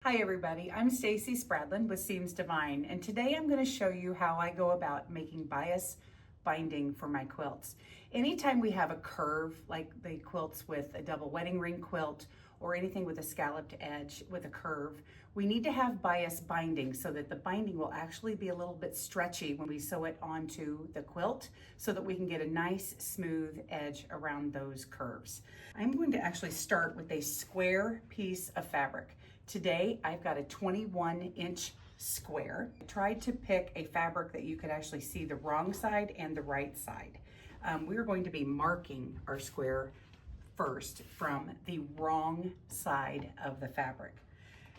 Hi everybody, I'm Stacie Spradlin with Seams Divine, and today I'm going to show you how I go about making bias binding for my quilts. Anytime we have a curve, like the quilts with a double wedding ring quilt or anything with a scalloped edge with a curve, we need to have bias binding so that the binding will actually be a little bit stretchy when we sew it onto the quilt so that we can get a nice smooth edge around those curves. I'm going to actually start with a square piece of fabric. Today, I've got a 21-inch square. I tried to pick a fabric that you could actually see the wrong side and the right side. We're going to be marking our square first from the wrong side of the fabric.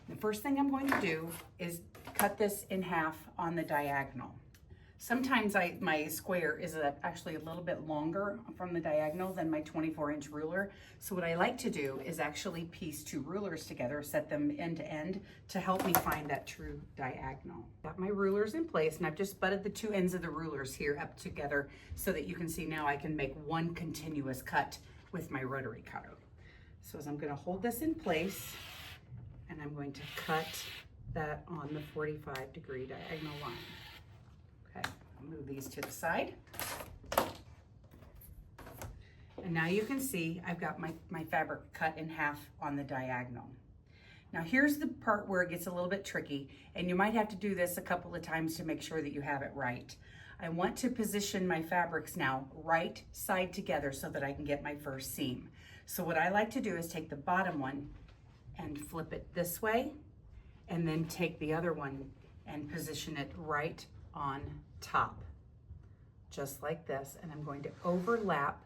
The first thing I'm going to do is cut this in half on the diagonal. Sometimes my square is actually a little bit longer from the diagonal than my 24-inch ruler. So what I like to do is actually piece two rulers together, set them end to end to help me find that true diagonal. Got my rulers in place, and I've just butted the two ends of the rulers here up together so that you can see now I can make one continuous cut with my rotary cutter. So as I'm going to hold this in place, and I'm going to cut that on the 45-degree diagonal line. Okay, I'll move these to the side. And now you can see I've got my fabric cut in half on the diagonal. Now here's the part where it gets a little bit tricky, and you might have to do this a couple of times to make sure that you have it right. I want to position my fabrics now right side together so that I can get my first seam. So what I like to do is take the bottom one and flip it this way, and then take the other one and position it right on top, just like this. And I'm going to overlap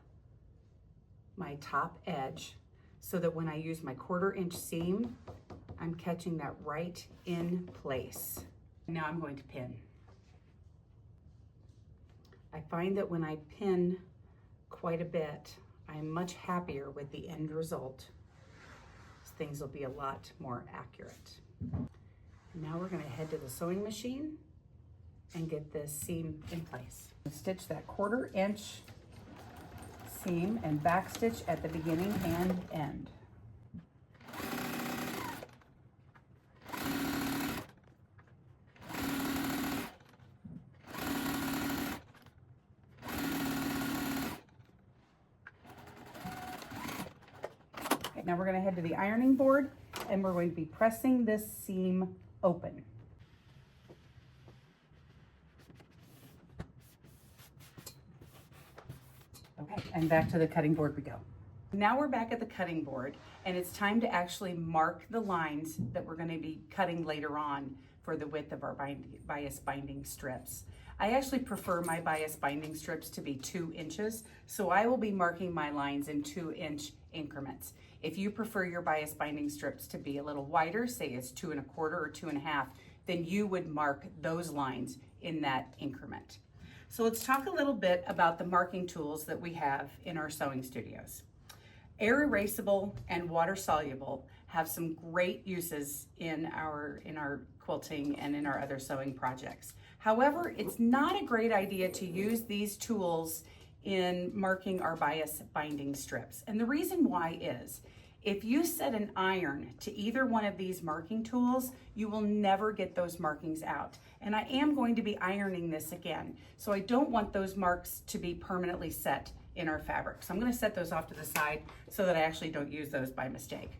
my top edge so that when I use my 1/4-inch seam, I'm catching that right in place. Now I'm going to pin. I find that when I pin quite a bit, I'm much happier with the end result. Things will be a lot more accurate. Now we're going to head to the sewing machine and get this seam in place. Stitch that 1/4-inch seam and back stitch at the beginning and end. Now we're going to head to the ironing board, and we're going to be pressing this seam open. Okay, and back to the cutting board we go. Now we're back at the cutting board, and it's time to actually mark the lines that we're going to be cutting later on for the width of our bias binding strips. I actually prefer my bias binding strips to be 2 inches, so I will be marking my lines in 2-inch increments. If you prefer your bias binding strips to be a little wider, say it's 2 1/4 or 2 1/2, then you would mark those lines in that increment. So let's talk a little bit about the marking tools that we have in our sewing studios. Air erasable and water soluble have some great uses in our quilting and in our other sewing projects. However, it's not a great idea to use these tools in marking our bias binding strips. And the reason why is, if you set an iron to either one of these marking tools, you will never get those markings out. And I am going to be ironing this again, so I don't want those marks to be permanently set in our fabric. So I'm going to set those off to the side so that I actually don't use those by mistake.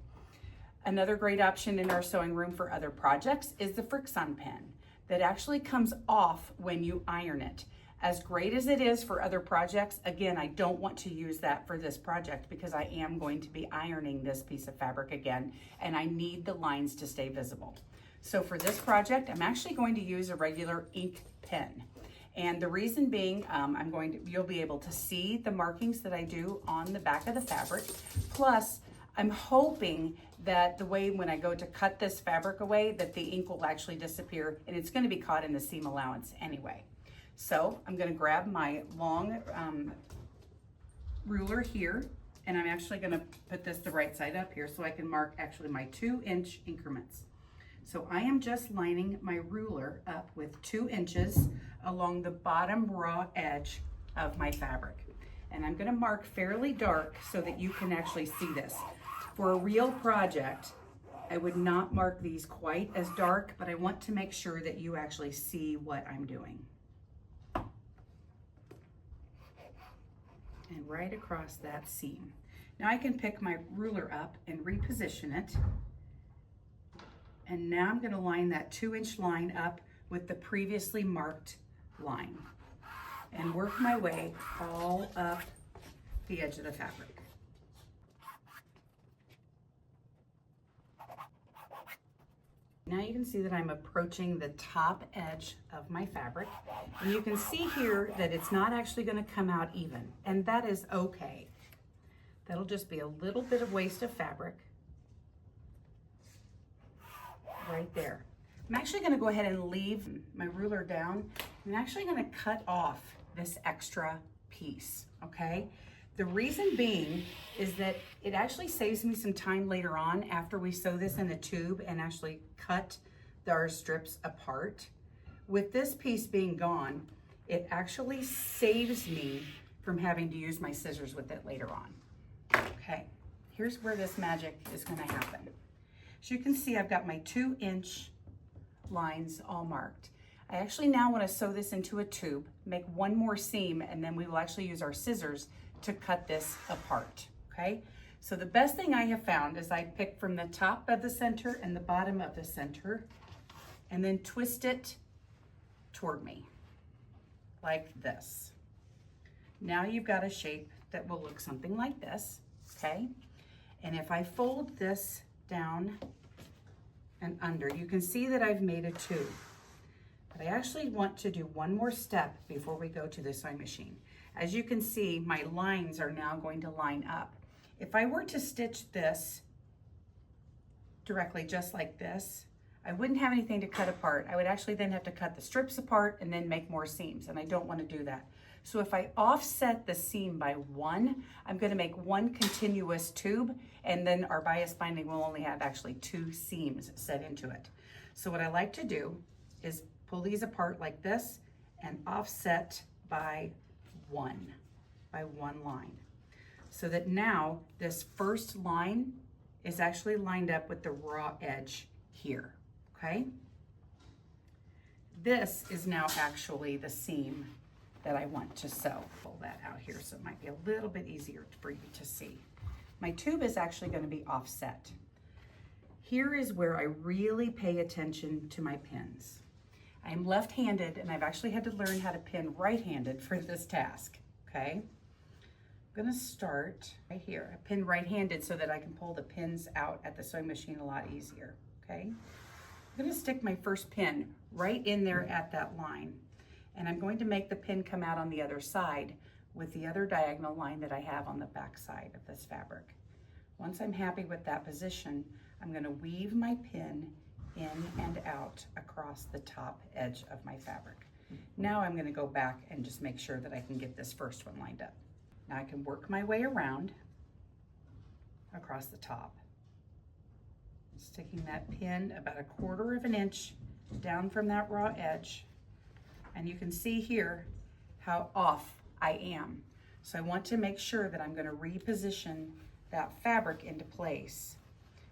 Another great option in our sewing room for other projects is the Frixion pen that actually comes off when you iron it. As great as it is for other projects, again, I don't want to use that for this project because I am going to be ironing this piece of fabric again, and I need the lines to stay visible. So for this project, I'm actually going to use a regular ink pen. And the reason being, you'll be able to see the markings that I do on the back of the fabric. Plus, I'm hoping that the way when I go to cut this fabric away, that the ink will actually disappear, and it's going to be caught in the seam allowance anyway. So I'm going to grab my long ruler here, and I'm actually going to put this the right side up here so I can mark actually my 2-inch increments. So I am just lining my ruler up with 2 inches along the bottom raw edge of my fabric. And I'm going to mark fairly dark so that you can actually see this. For a real project, I would not mark these quite as dark, but I want to make sure that you actually see what I'm doing. And right across that seam. Now I can pick my ruler up and reposition it. And now I'm going to line that 2-inch line up with the previously marked line and work my way all up the edge of the fabric. Now you can see that I'm approaching the top edge of my fabric, and you can see here that it's not actually going to come out even, and that is okay. That'll just be a little bit of waste of fabric right there. I'm actually going to go ahead and leave my ruler down. I'm actually going to cut off this extra piece, okay? The reason being is that it actually saves me some time later on after we sew this in a tube and actually cut our strips apart. With this piece being gone, it actually saves me from having to use my scissors with it later on. Okay, here's where this magic is going to happen. As you can see, I've got my 2-inch lines all marked. I actually now want to sew this into a tube, make one more seam, and then we will actually use our scissors to cut this apart, okay? So the best thing I have found is I pick from the top of the center and the bottom of the center and then twist it toward me like this. Now you've got a shape that will look something like this, okay? And if I fold this down and under, you can see that I've made a tube. But I actually want to do one more step before we go to the sewing machine. As you can see, my lines are now going to line up. If I were to stitch this directly just like this, I wouldn't have anything to cut apart. I would actually then have to cut the strips apart and then make more seams, and I don't want to do that. So if I offset the seam by 1, I'm going to make one continuous tube, and then our bias binding will only have actually 2 seams set into it. So what I like to do is pull these apart like this and offset by 1 line, so that now this first line is actually lined up with the raw edge here, okay? This is now actually the seam that I want to sew. Pull that out here so it might be a little bit easier for you to see. My tube is actually going to be offset. Here is where I really pay attention to my pins. I'm left-handed, and I've actually had to learn how to pin right-handed for this task, okay? I'm gonna start right here. I pin right-handed so that I can pull the pins out at the sewing machine a lot easier, okay? I'm gonna stick my first pin right in there at that line, and I'm going to make the pin come out on the other side with the other diagonal line that I have on the back side of this fabric. Once I'm happy with that position, I'm gonna weave my pin in and out across the top edge of my fabric. Now I'm going to go back and just make sure that I can get this first one lined up. Now I can work my way around across the top, sticking that pin about 1/4 of an inch down from that raw edge. And you can see here how off I am. So I want to make sure that I'm going to reposition that fabric into place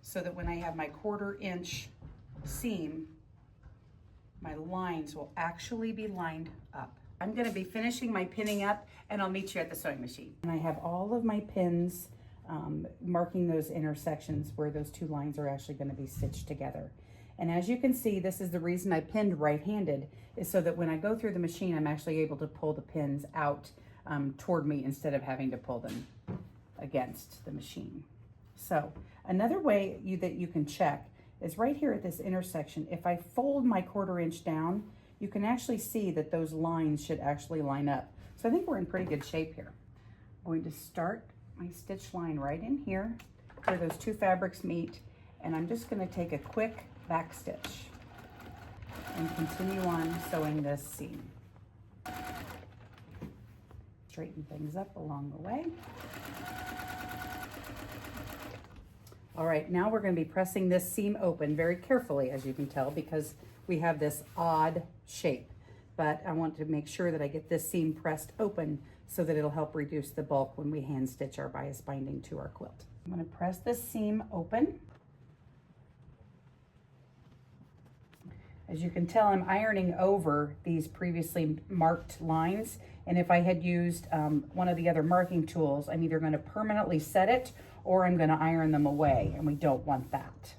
so that when I have my 1/4 inch seam, my lines will actually be lined up. I'm going to be finishing my pinning up, and I'll meet you at the sewing machine. And I have all of my pins marking those intersections where those 2 lines are actually going to be stitched together. And as you can see, this is the reason I pinned right-handed, is so that when I go through the machine, I'm actually able to pull the pins out toward me instead of having to pull them against the machine. So another way that you can check is right here at this intersection. If I fold my 1/4 inch down, you can actually see that those lines should actually line up. So I think we're in pretty good shape here. I'm going to start my stitch line right in here where those 2 fabrics meet, and I'm just going to take a quick back stitch and continue on sewing this seam. Straighten things up along the way. All right, now we're going to be pressing this seam open very carefully, as you can tell, because we have this odd shape. But I want to make sure that I get this seam pressed open so that it'll help reduce the bulk when we hand stitch our bias binding to our quilt. I'm going to press this seam open. As you can tell, I'm ironing over these previously marked lines. And if I had used one of the other marking tools, I'm either going to permanently set it or I'm going to iron them away, and we don't want that.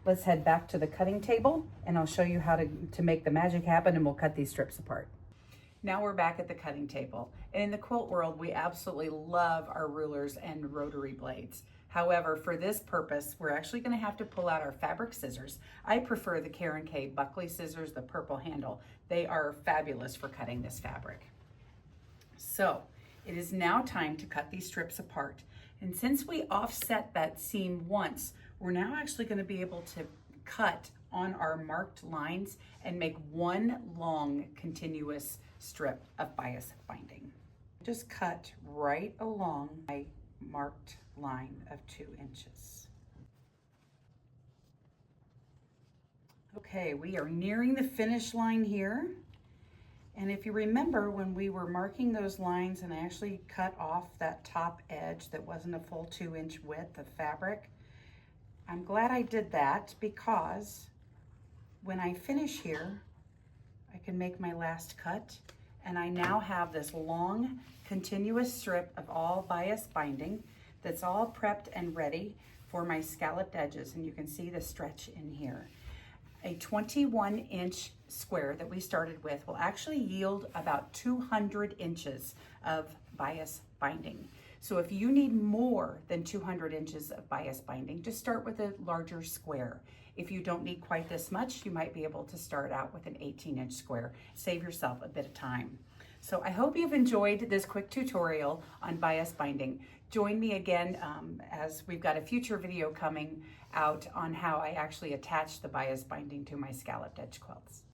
Let's head back to the cutting table and I'll show you how to make the magic happen, and we'll cut these strips apart. Now we're back at the cutting table. And in the quilt world, we absolutely love our rulers and rotary blades. However, for this purpose, we're actually going to have to pull out our fabric scissors. I prefer the K Buckley scissors, the purple handle. They are fabulous for cutting this fabric. So it is now time to cut these strips apart. And since we offset that seam once, we're now actually going to be able to cut on our marked lines and make one long continuous strip of bias binding. Just cut right along my marked line of 2 inches. Okay, we are nearing the finish line here. And if you remember, when we were marking those lines and I actually cut off that top edge that wasn't a full 2-inch width of fabric, I'm glad I did that, because when I finish here, I can make my last cut, and I now have this long continuous strip of all bias binding that's all prepped and ready for my scalloped edges, and you can see the stretch in here. A 21-inch square that we started with will actually yield about 200 inches of bias binding. So if you need more than 200 inches of bias binding, just start with a larger square. If you don't need quite this much, you might be able to start out with an 18-inch square. Save yourself a bit of time. So I hope you've enjoyed this quick tutorial on bias binding. Join me again as we've got a future video coming out on how I actually attach the bias binding to my scalloped edge quilts.